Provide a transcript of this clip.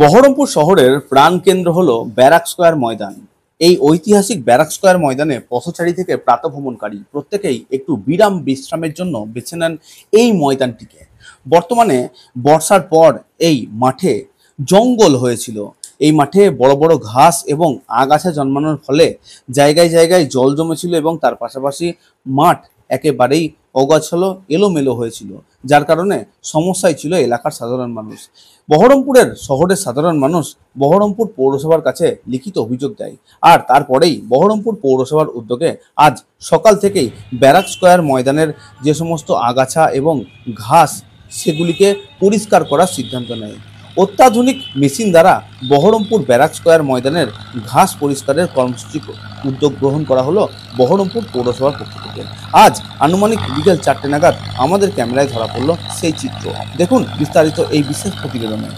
বহরমপুর শহরের প্রাণকেন্দ্র হলো ব্যারাক স্কয়ার ময়দান। এই ঐতিহাসিক ব্যারাক স্কয়ার ময়দানে পথচারী থেকে প্রাতঃভ্রমণকারী প্রত্যেকেই একটু বিরাম বিশ্রামের জন্য বেছে নেন এই ময়দানটিকে। বর্তমানে বর্ষার পর এই মাঠে জঙ্গল হয়েছিল। এই মাঠে বড় বড় ঘাস এবং আগাছা জন্মানোর ফলে জায়গায় জায়গায় জল জমেছিল এবং তার পাশাপাশি মাঠ একেবারেই অগোছালো এলোমেলো হয়েছিল, যার কারণে সমস্যায় ছিল এলাকার সাধারণ মানুষ। বহরমপুরের শহরের সাধারণ মানুষ বহরমপুর পৌরসভার কাছে লিখিত অভিযোগ দেয়, আর তারপরেই বহরমপুর পৌরসভার উদ্যোগে আজ সকাল থেকেই ব্যারাক স্কয়ার ময়দানের যে সমস্ত আগাছা এবং ঘাস সেগুলিকে পরিষ্কার করার সিদ্ধান্ত নেয়। অত্যাধুনিক মেশিন দ্বারা বহরমপুর ব্যারাক স্কয়ার ময়দানের ঘাস পরিষ্কারের কর্মসূচি উদ্যোগ গ্রহণ করা হলো বহরমপুর পৌরসভার পক্ষ থেকে। আজ আনুমানিক বিকেল 4টে নাগাদ আমাদের ক্যামেরায় ধরা পড়লো সেই চিত্র। দেখুন বিস্তারিত এই বিশেষ প্রতিবেদনে।